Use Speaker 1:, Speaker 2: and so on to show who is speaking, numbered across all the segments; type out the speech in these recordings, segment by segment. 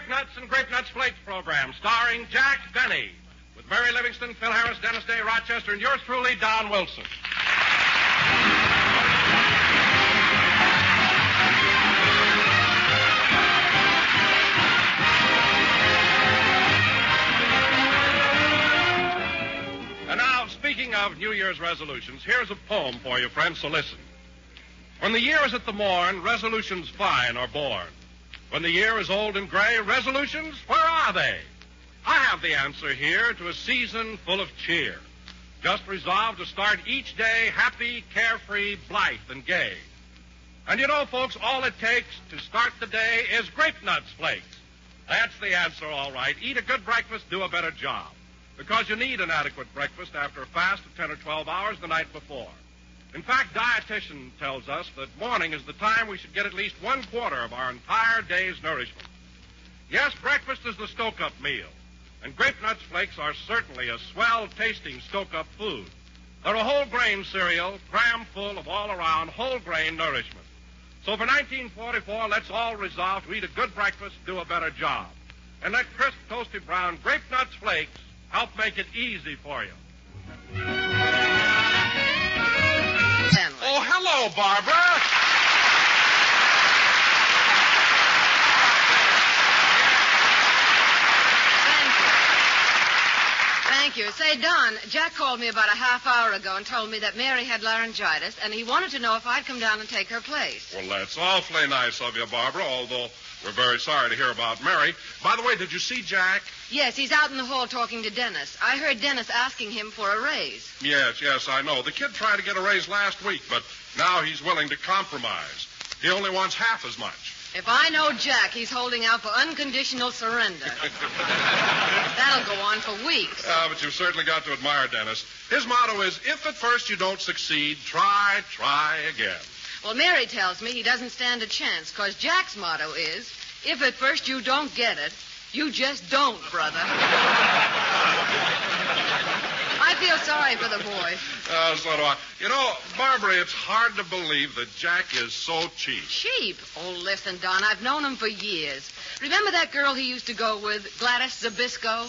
Speaker 1: Grape Nuts and Grape Nuts Flakes program, starring Jack Benny, with Mary Livingston, Phil Harris, Dennis Day, Rochester, and yours truly, Don Wilson. And now, speaking of New Year's resolutions, here's a poem for you, friends, so listen. When the year is at the morn, resolutions fine are born. When the year is old and gray, resolutions, where are they? I have the answer here to a season full of cheer. Just resolve to start each day happy, carefree, blithe, and gay. And you know, folks, all it takes to start the day is Grape Nuts Flakes. That's the answer, all right. Eat a good breakfast, do a better job. Because you need an adequate breakfast after a fast of 10 or 12 hours the night before. In fact, dietitian tells us that morning is the time we should get at least 1/4 of our entire day's nourishment. Yes, breakfast is the stoke-up meal. And Grape Nuts Flakes are certainly a swell-tasting stoke-up food. They're a whole-grain cereal, cram full of all-around whole-grain nourishment. So for 1944, let's all resolve to eat a good breakfast, do a better job. And let crisp, toasty brown Grape Nuts Flakes help make it easy for you. Oh, hello, Barbara.
Speaker 2: Thank you. Say, Don, Jack called me about a half hour ago and told me that Mary had laryngitis, and he wanted to know if I'd come down and take her place.
Speaker 1: Well, that's awfully nice of you, Barbara, although we're very sorry to hear about Mary. By the way, did you see Jack?
Speaker 2: Yes, he's out in the hall talking to Dennis. I heard Dennis asking him for a raise.
Speaker 1: Yes, I know. The kid tried to get a raise last week, but now he's willing to compromise. He only wants half as much.
Speaker 2: If I know Jack, he's holding out for unconditional surrender. That'll go on for weeks.
Speaker 1: But you've certainly got to admire Dennis. His motto is, if at first you don't succeed, try again.
Speaker 2: Well, Mary tells me he doesn't stand a chance, because Jack's motto is, if at first you don't get it, you just don't, brother. I feel sorry for the boy.
Speaker 1: So do I. You know, Barbara, it's hard to believe that Jack is so cheap.
Speaker 2: Cheap? Oh, listen, Don, I've known him for years. Remember that girl he used to go with, Gladys Zabisco?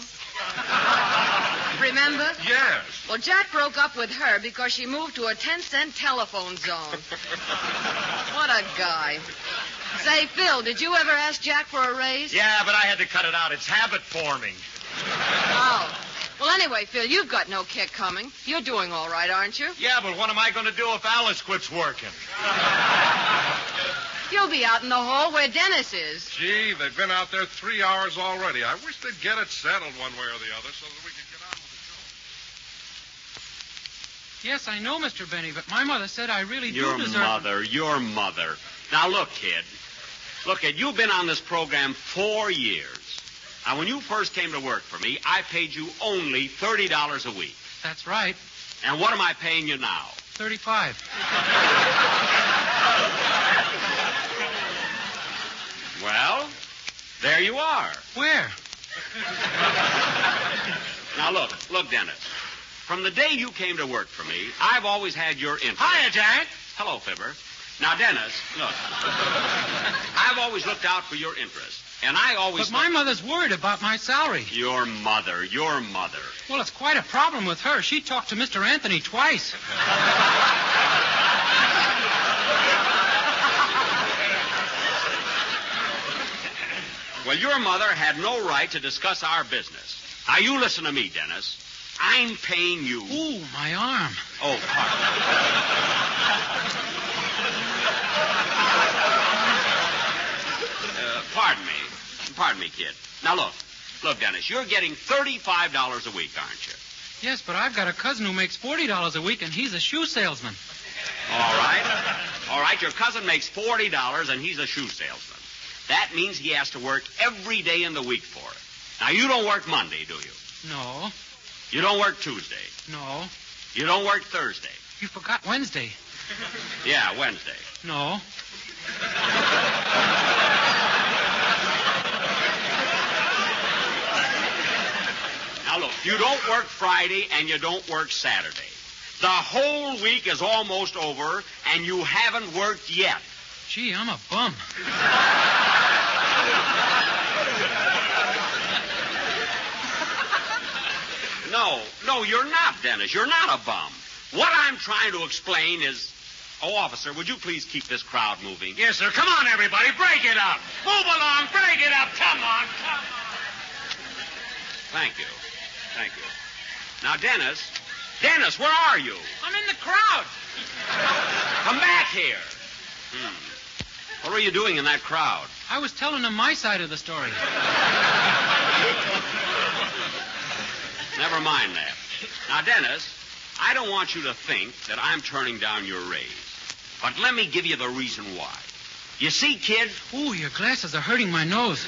Speaker 2: Remember?
Speaker 1: Yes.
Speaker 2: Well, Jack broke up with her because she moved to a 10-cent telephone zone. What a guy. Say, Phil, did you ever ask Jack for a raise?
Speaker 3: Yeah, but I had to cut it out. It's habit forming.
Speaker 2: Oh. Well, anyway, Phil, you've got no kick coming. You're doing all right, aren't you?
Speaker 3: Yeah, but what am I going to do if Alice quits working?
Speaker 2: You'll be out in the hall where Dennis is.
Speaker 1: Gee, they've been out there 3 hours already. I wish they'd get it settled one way or the other so that we could get on with the show.
Speaker 4: Yes, I know, Mr. Benny, but my mother said I really do deserve...
Speaker 5: Your mother. Now, look, kid. You've been on this program 4 years. Now, when you first came to work for me, I paid you only $30 a week.
Speaker 4: That's right.
Speaker 5: And what am I paying you now?
Speaker 4: 35.
Speaker 5: Well, there you are.
Speaker 4: Where?
Speaker 5: Now, look, Dennis. From the day you came to work for me, I've always had your interest.
Speaker 3: Hiya, Jack.
Speaker 5: Hello, Fibber. Now, Dennis, look. I've always looked out for your interest. And I always...
Speaker 4: But my mother's worried about my salary.
Speaker 5: Your mother.
Speaker 4: Well, it's quite a problem with her. She talked to Mr. Anthony twice.
Speaker 5: Well, your mother had no right to discuss our business. Now, you listen to me, Dennis. I'm paying you...
Speaker 4: Ooh, my arm.
Speaker 5: Oh, Pardon me, kid. Now, look, Dennis, you're getting $35 a week, aren't you?
Speaker 4: Yes, but I've got a cousin who makes $40 a week, and he's a shoe salesman.
Speaker 5: All right, your cousin makes $40, and he's a shoe salesman. That means he has to work every day in the week for it. Now, you don't work Monday, do you?
Speaker 4: No.
Speaker 5: You don't work Tuesday?
Speaker 4: No.
Speaker 5: You don't work Thursday?
Speaker 4: You forgot Wednesday.
Speaker 5: Yeah, Wednesday.
Speaker 4: No.
Speaker 5: Now, look, you don't work Friday and you don't work Saturday. The whole week is almost over, and you haven't worked yet.
Speaker 4: Gee, I'm a bum.
Speaker 5: Dennis. You're not a bum. What I'm trying to explain is... Oh, officer, would you please keep this crowd moving?
Speaker 3: Yes, sir. Come on, everybody. Break it up. Move along. Break it up. Come on.
Speaker 5: Thank you. Thank you. Now, Dennis. Dennis, where are you?
Speaker 4: I'm in the crowd.
Speaker 5: Come back here. What were you doing in that crowd?
Speaker 4: I was telling them my side of the story.
Speaker 5: Never mind that. Now, Dennis, I don't want you to think that I'm turning down your raise. But let me give you the reason why. You see, kid...
Speaker 4: Ooh, your glasses are hurting my nose.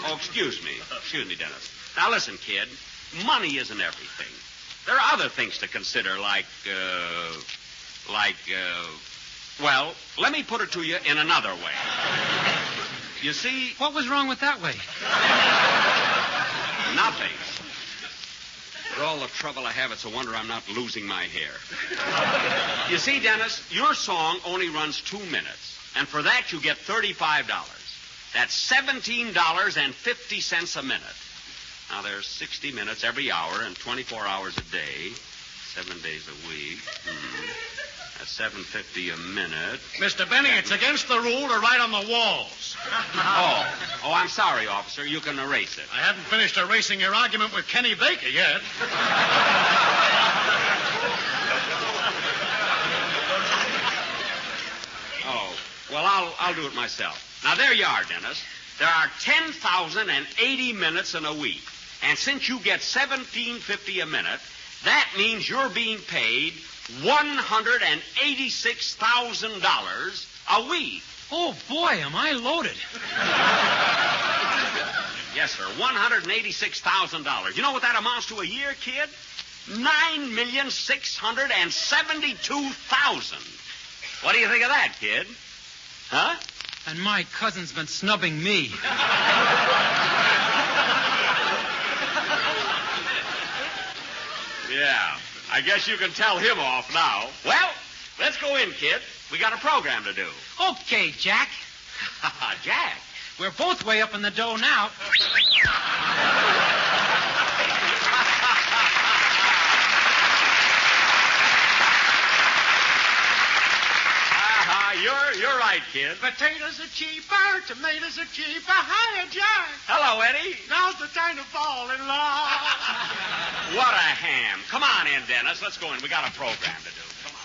Speaker 5: Oh, excuse me. Excuse me, Dennis. Now, listen, kid. Money isn't everything. There are other things to consider, well, let me put it to you in another way. You see...
Speaker 4: What was wrong with that way?
Speaker 5: Nothing. For all the trouble I have, it's a wonder I'm not losing my hair. You see, Dennis, your song only runs 2 minutes. And for that, you get $35. That's $17.50 a minute. Now, there's 60 minutes every hour and 24 hours a day, 7 days a week. That's $7.50 a minute.
Speaker 3: Mr. Benny, it's against the rule to write on the walls.
Speaker 5: Oh, I'm sorry, officer. You can erase it.
Speaker 3: I haven't finished erasing your argument with Kenny Baker yet.
Speaker 5: Oh, well, I'll do it myself. Now, there you are, Dennis. There are 10,080 minutes in a week. And since you get $17.50 a minute, that means you're being paid $186,000 a week.
Speaker 4: Oh, boy, am I loaded.
Speaker 5: Yes, sir, $186,000. You know what that amounts to a year, kid? $9,672,000. What do you think of that, kid? Huh?
Speaker 4: And my cousin's been snubbing me.
Speaker 5: Yeah, I guess you can tell him off now. Well, let's go in, kid. We got a program to do.
Speaker 4: Okay, Jack.
Speaker 5: Jack?
Speaker 4: We're both way up in the dough now.
Speaker 5: You're right, kid.
Speaker 6: Potatoes are cheaper, tomatoes are cheaper. Hiya, Jack.
Speaker 5: Hello, Eddie.
Speaker 6: Now's the time to fall in love.
Speaker 5: What a ham. Come on in, Dennis. Let's go in. We got a program to do. Come on.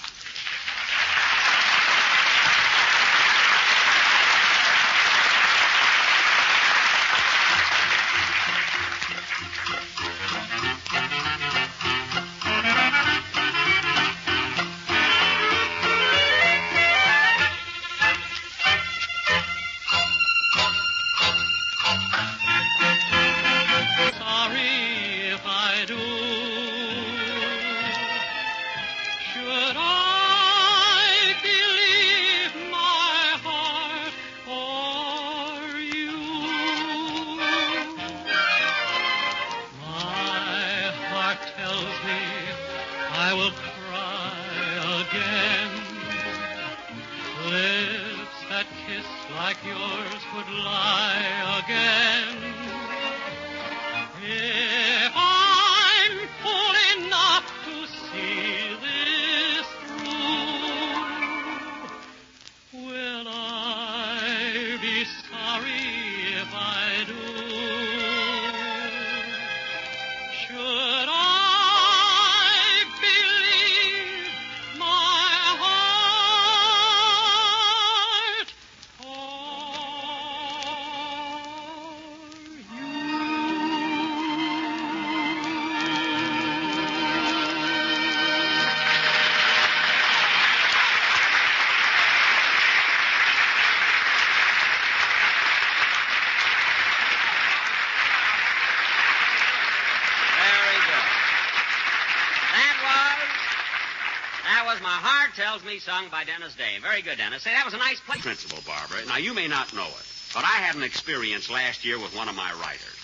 Speaker 7: Tells Me, sung by Dennis Day. Very good, Dennis. Say, that was a nice play.
Speaker 5: Principal, Barbara. Now, you may not know it, but I had an experience last year with one of my writers.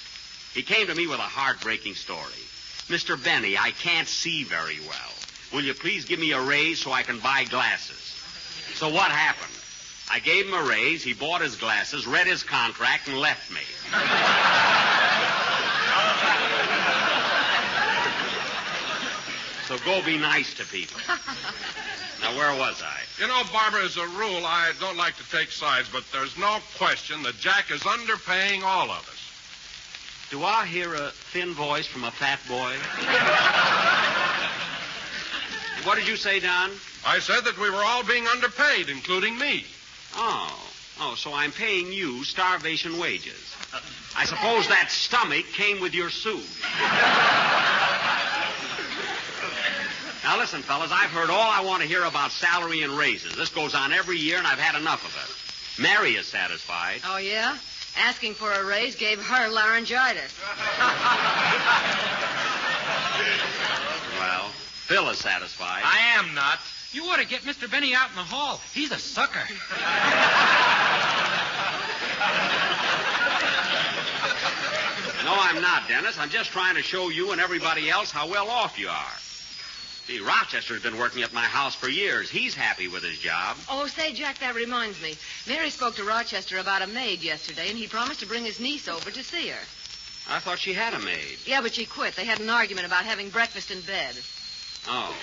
Speaker 5: He came to me with a heartbreaking story. Mr. Benny, I can't see very well. Will you please give me a raise so I can buy glasses? So what happened? I gave him a raise, he bought his glasses, read his contract, and left me. So go be nice to people. Now, where was I?
Speaker 1: You know, Barbara, as a rule, I don't like to take sides, but there's no question that Jack is underpaying all of us.
Speaker 5: Do I hear a thin voice from a fat boy? What did you say, Don?
Speaker 1: I said that we were all being underpaid, including me.
Speaker 5: Oh, so I'm paying you starvation wages. I suppose that stomach came with your suit. Now, listen, fellas, I've heard all I want to hear about salary and raises. This goes on every year, and I've had enough of it. Mary is satisfied.
Speaker 2: Oh, yeah? Asking for a raise gave her laryngitis.
Speaker 5: Well, Phil is satisfied.
Speaker 3: I am not.
Speaker 4: You ought to get Mr. Benny out in the hall. He's a sucker.
Speaker 5: No, I'm not, Dennis. I'm just trying to show you and everybody else how well off you are. See, Rochester's been working at my house for years. He's happy with his job.
Speaker 2: Oh, say, Jack, that reminds me. Mary spoke to Rochester about a maid yesterday, and he promised to bring his niece over to see her.
Speaker 5: I thought she had a maid.
Speaker 2: Yeah, but she quit. They had an argument about having breakfast in bed.
Speaker 5: Oh.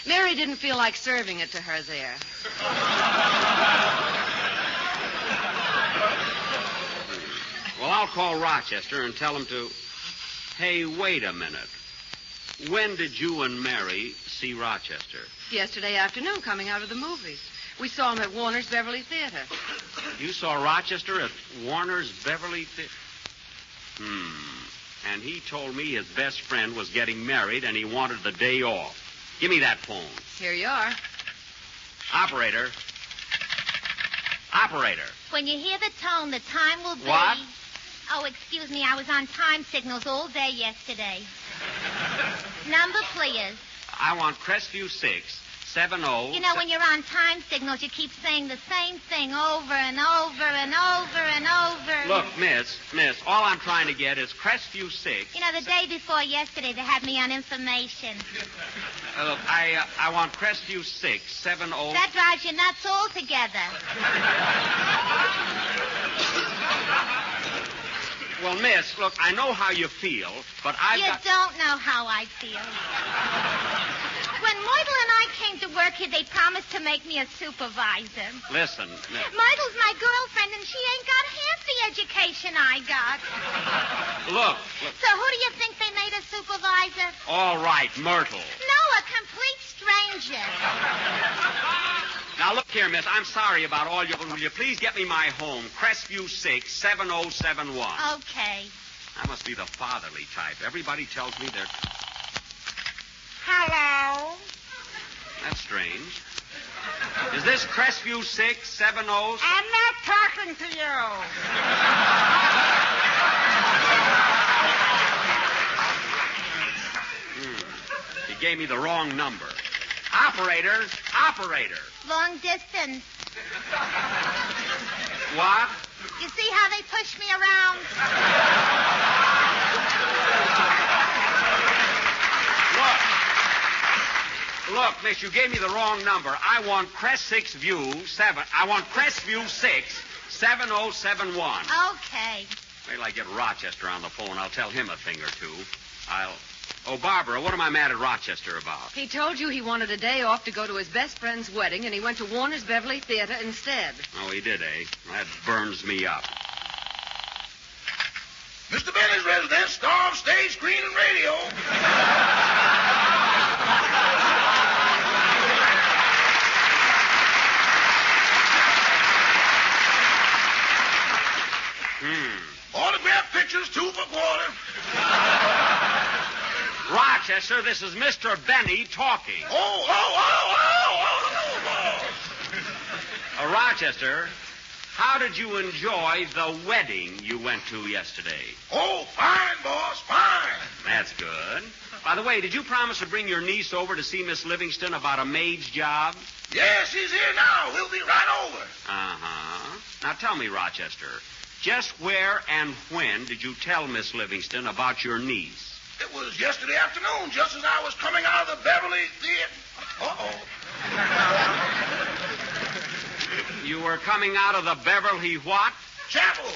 Speaker 2: Mary didn't feel like serving it to her there.
Speaker 5: Well, I'll call Rochester and tell him to... Hey, wait a minute. When did you and Mary see Rochester?
Speaker 2: Yesterday afternoon, coming out of the movies. We saw him at Warner's Beverly Theater.
Speaker 5: You saw Rochester at Warner's Beverly Theater? And he told me his best friend was getting married and he wanted the day off. Give me that phone.
Speaker 2: Here you are.
Speaker 5: Operator. Operator.
Speaker 8: When you hear the tone, the time will be...
Speaker 5: What?
Speaker 8: Oh, excuse me. I was on time signals all day yesterday. Number, please.
Speaker 5: I want Crestview 670...
Speaker 8: You know, when you're on time signals, you keep saying the same thing over and over and over and over.
Speaker 5: Look, miss, all I'm trying to get is Crestview 6.
Speaker 8: You know, the day before yesterday, they had me on information.
Speaker 5: Look, I want Crestview 670...
Speaker 8: That drives you nuts altogether.
Speaker 5: Well, miss, look, I know how you feel, but
Speaker 8: You don't know how I feel. When Myrtle and I came to work here, they promised to make me a supervisor.
Speaker 5: Listen,
Speaker 8: Myrtle's my girlfriend, and she ain't got half the education I got.
Speaker 5: Look.
Speaker 8: So who do you think they made a supervisor?
Speaker 5: All right, Myrtle.
Speaker 8: No, a complete stranger.
Speaker 5: Now, look here, miss, I'm sorry about all you... Will you please get me my home, Crestview 67071.
Speaker 8: Okay.
Speaker 5: I must be the fatherly type. Everybody tells me they're...
Speaker 8: Hello?
Speaker 5: That's strange. Is this Crestview 670?
Speaker 6: I'm not talking to you.
Speaker 5: He gave me the wrong number. Operator.
Speaker 8: Long distance.
Speaker 5: What?
Speaker 8: You see how they push me around?
Speaker 5: Look, miss, you gave me the wrong number. I want Crestview 67071.
Speaker 8: Okay.
Speaker 5: Wait till I get Rochester on the phone. I'll tell him a thing or two. Oh, Barbara, what am I mad at Rochester about?
Speaker 2: He told you he wanted a day off to go to his best friend's wedding, and he went to Warner's Beverly Theater instead.
Speaker 5: Oh, he did, eh? That burns me up.
Speaker 9: Mr. Benny's residence, star of stage, screen, and radio. Autograph pictures, 2 for $1.
Speaker 5: Rochester, this is Mr. Benny talking. Rochester, how did you enjoy the wedding you went to yesterday?
Speaker 9: Oh, fine, boss, fine.
Speaker 5: That's good. By the way, did you promise to bring your niece over to see Miss Livingston about a maid's job?
Speaker 9: Yes, she's here now. We'll be right over.
Speaker 5: Uh-huh. Now tell me, Rochester, just where and when did you tell Miss Livingston about your niece?
Speaker 9: It was yesterday afternoon, just as I was coming out of the Beverly Theater. Uh-oh.
Speaker 5: You were were coming out of the Beverly what?
Speaker 9: Chapel.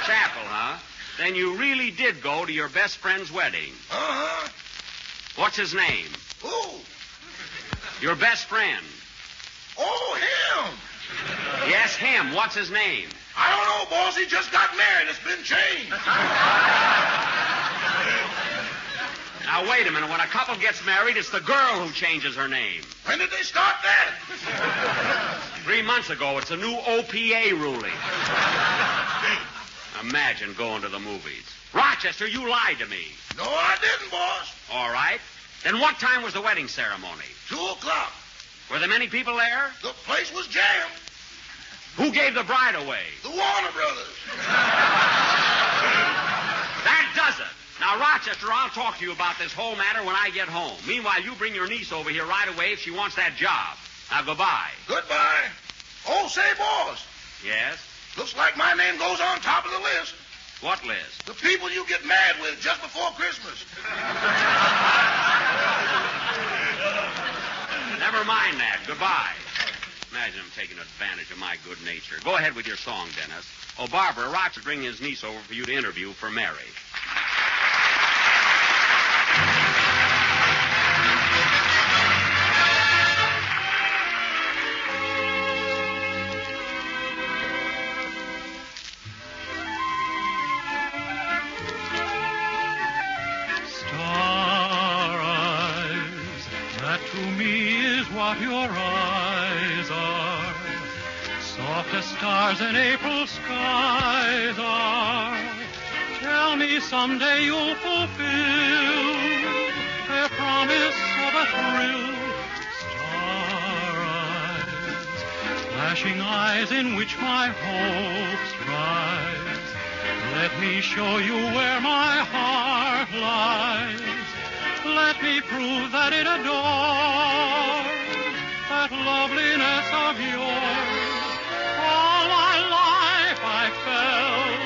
Speaker 5: Chapel, huh? Then you really did go to your best friend's wedding.
Speaker 9: Uh-huh.
Speaker 5: What's his name?
Speaker 9: Who?
Speaker 5: Your best friend.
Speaker 9: Oh, him.
Speaker 5: Yes, him. What's his name?
Speaker 9: I don't know, boss. He just got married. It's been changed.
Speaker 5: Now, wait a minute. When a couple gets married, it's the girl who changes her name.
Speaker 9: When did they start that?
Speaker 5: 3 months ago, it's a new OPA ruling. Imagine going to the movies. Rochester, you lied to me.
Speaker 9: No, I didn't, boss.
Speaker 5: All right. Then what time was the wedding ceremony?
Speaker 9: 2:00.
Speaker 5: Were there many people there?
Speaker 9: The place was jammed.
Speaker 5: Who gave the bride away?
Speaker 9: The Warner Brothers.
Speaker 5: That does it. Now, Rochester, I'll talk to you about this whole matter when I get home. Meanwhile, you bring your niece over here right away if she wants that job. Now, goodbye.
Speaker 9: Goodbye. Oh, say, boss.
Speaker 5: Yes?
Speaker 9: Looks like my name goes on top of the list.
Speaker 5: What list?
Speaker 9: The people you get mad with just before Christmas.
Speaker 5: Never mind that. Goodbye. Imagine him taking advantage of my good nature. Go ahead with your song, Dennis. Oh, Barbara, Rochester bring his niece over for you to interview for Mary.
Speaker 10: What your eyes are, soft as stars in April skies are. Tell me someday you'll fulfill their promise of a thrill. Star eyes, flashing eyes in which my hopes rise. Let me show you where my heart lies. Let me prove that it adores that loveliness of yours. All my life I felt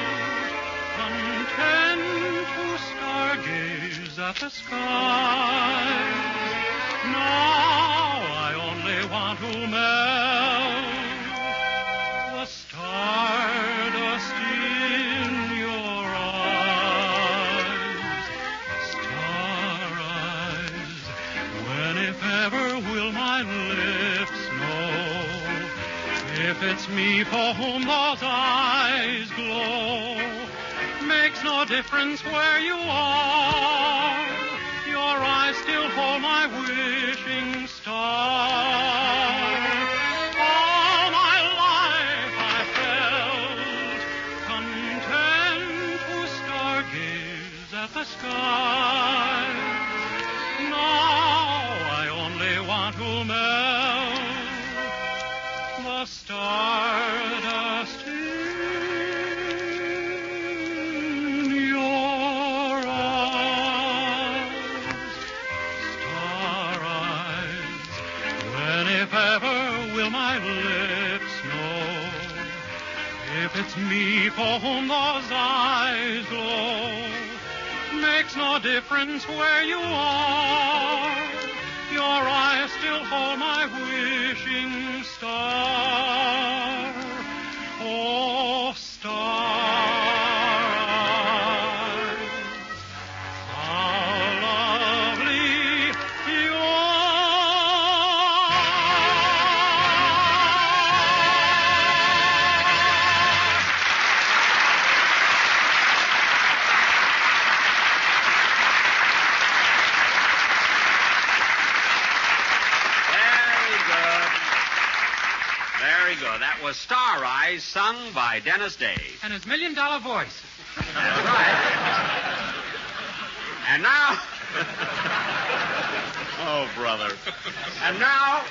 Speaker 10: content to stargaze at the sky. Now I only want to melt the stardust in your eyes. Star eyes, when if ever will my lips know if it's me for whom those eyes glow? Makes no difference where you are, your eyes still hold my wishing star. All my life I felt content to stargaze at the sky. Now I only want to melt the stardust in your eyes. Star eyes, when if ever will my lips know if it's me for whom those eyes glow? Makes no difference where you are, your eyes still hold my wishing star. Oh, star eyes, how lovely you
Speaker 5: Very good. That was Star Eyes, sung by Dennis Day.
Speaker 4: And his $1 million voice.
Speaker 5: That's right. And now... Oh, brother. And now,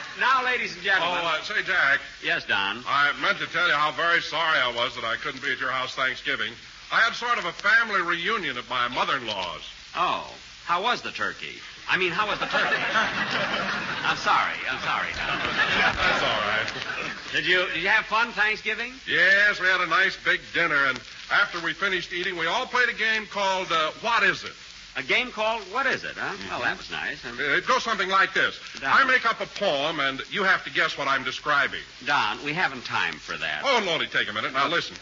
Speaker 5: ladies and gentlemen...
Speaker 1: Oh, say, Jack.
Speaker 5: Yes, Don?
Speaker 1: I meant to tell you how very sorry I was that I couldn't be at your house Thanksgiving. I had sort of a family reunion at my mother-in-law's.
Speaker 5: Oh, how was the turkey? I mean, how was the turkey? I'm sorry, Don.
Speaker 1: That's all right.
Speaker 5: Did you have fun Thanksgiving?
Speaker 1: Yes, we had a nice big dinner, and after we finished eating, we all played a game called What Is It?
Speaker 5: A game called What Is It, huh? Well, that was nice.
Speaker 1: It goes something like this.
Speaker 5: Don.
Speaker 1: I make up a poem, and you have to guess what I'm describing.
Speaker 5: Don, we haven't time for that.
Speaker 1: Oh, Lordy, take a minute. Now, listen.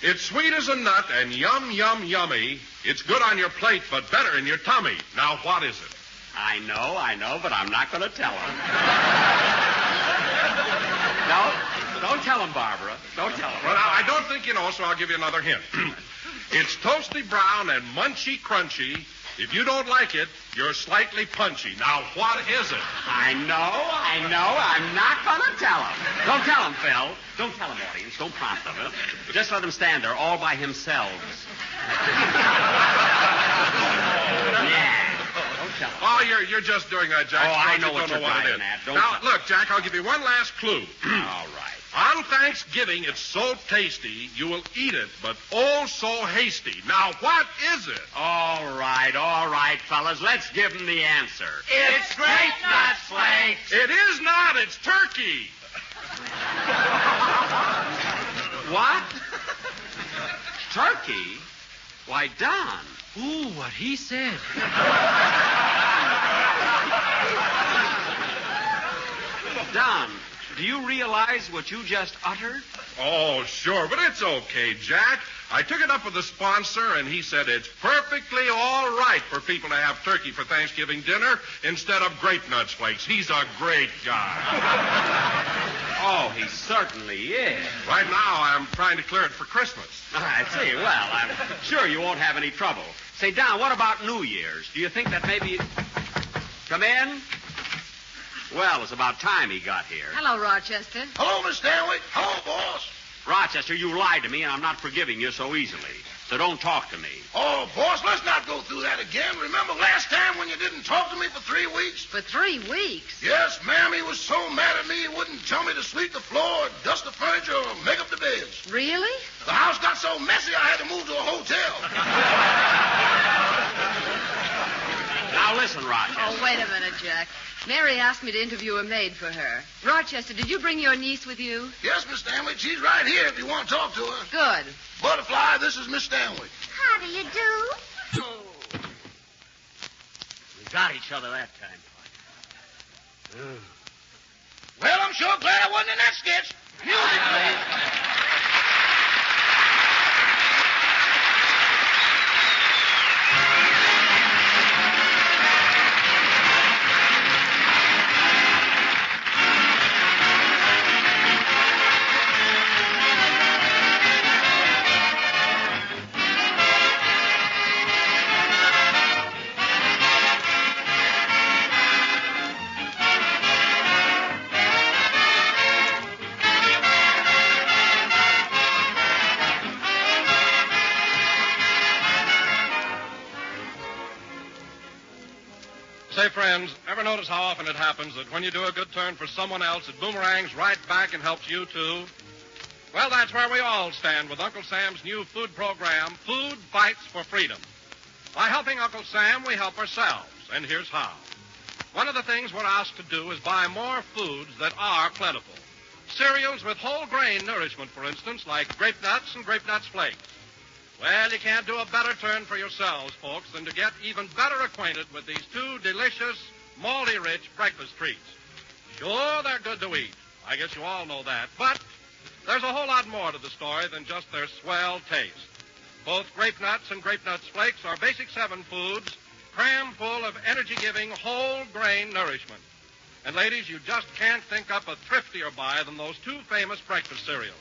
Speaker 1: It's sweet as a nut and yum, yum, yummy. It's good on your plate, but better in your tummy. Now, what is it?
Speaker 5: I know, but I'm not going to tell him. No, don't tell him, Barbara. Don't tell him.
Speaker 1: Well, I don't think you know, so I'll give you another hint. It's toasty brown and munchy crunchy. If you don't like it, you're slightly punchy. Now, what is it?
Speaker 5: I know. I'm not going to tell him. Don't tell him, Phil. Don't tell him, audience. Don't prompt them. Huh? Just let him stand there all by themselves. Yeah. Don't tell him.
Speaker 1: Oh, you're just doing that, Jack.
Speaker 5: Oh, I know
Speaker 1: you
Speaker 5: what
Speaker 1: don't
Speaker 5: you're
Speaker 1: know what it
Speaker 5: driving
Speaker 1: is.
Speaker 5: at. Don't
Speaker 1: Now,
Speaker 5: tell-
Speaker 1: look, Jack, I'll give you one last clue.
Speaker 5: All right.
Speaker 1: On Thanksgiving, it's so tasty, you will eat it, but oh so hasty. Now, what is it?
Speaker 5: All right, fellas. Let's give him the answer.
Speaker 3: It's Grape Nuts Flakes.
Speaker 1: It is not. It's turkey.
Speaker 5: What? Turkey? Why, Don.
Speaker 4: Ooh, what he said.
Speaker 5: Don, do you realize what you just uttered?
Speaker 1: Oh, sure, but it's okay, Jack. I took it up with the sponsor, and he said it's perfectly all right for people to have turkey for Thanksgiving dinner instead of grape nuts flakes. He's a great guy.
Speaker 5: Oh, he certainly is.
Speaker 1: Right now, I'm trying to clear it for Christmas.
Speaker 5: I see. Well, I'm sure you won't have any trouble. Say, Don, what about New Year's? Do you think that maybe... Come in? Well, it's about time he got here.
Speaker 2: Hello, Rochester.
Speaker 9: Hello, Miss Stanley. Hello, boss.
Speaker 5: Rochester, you lied to me, and I'm not forgiving you so easily. So don't talk to me.
Speaker 9: Oh, boss, let's not go through that again. Remember last time when you didn't talk to me for 3 weeks?
Speaker 2: For 3 weeks?
Speaker 9: Yes, ma'am. He was so mad at me he wouldn't tell me to sweep the floor, dust the furniture, or make up the beds.
Speaker 2: Really?
Speaker 9: The house got so messy I had to move to a hotel.
Speaker 5: Now listen, Rochester.
Speaker 2: Oh, wait a minute, Jack. Mary asked me to interview a maid for her. Rochester, did you bring your niece with you?
Speaker 9: Yes, Miss Stanley. She's right here if you want to talk to her.
Speaker 2: Good.
Speaker 9: Butterfly, this is Miss Stanley.
Speaker 8: How do you do?
Speaker 3: We got each other that time, partner.
Speaker 9: Well, I'm sure glad I wasn't in that sketch. Music, please.
Speaker 1: Say, friends, ever notice how often it happens that when you do a good turn for someone else, it boomerangs right back and helps you, too? Well, that's where we all stand with Uncle Sam's new food program, Food Fights for Freedom. By helping Uncle Sam, we help ourselves, and here's how. One of the things we're asked to do is buy more foods that are plentiful. Cereals with whole grain nourishment, for instance, like Grape Nuts and Grape Nuts Flakes. Well, you can't do a better turn for yourselves, folks, than to get even better acquainted with these two delicious, malty-rich breakfast treats. Sure, they're good to eat. I guess you all know that. But there's a whole lot more to the story than just their swell taste. Both Grape Nuts and Grape Nuts Flakes are Basic 7 foods, crammed full of energy-giving, whole-grain nourishment. And, ladies, you just can't think up a thriftier buy than those two famous breakfast cereals.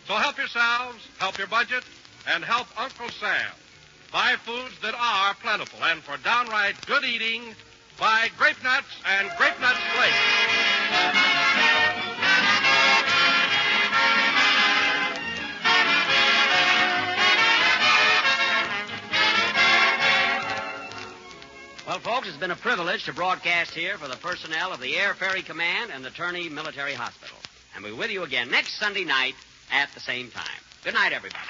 Speaker 1: So help yourselves, help your budget, and help Uncle Sam. Buy foods that are plentiful, and for downright good eating, buy Grape Nuts and Grape Nuts Flakes.
Speaker 7: Well, folks, it's been a privilege to broadcast here for the personnel of the Air Ferry Command and the Turney Military Hospital. And we'll be with you again next Sunday night at the same time. Good night, everybody.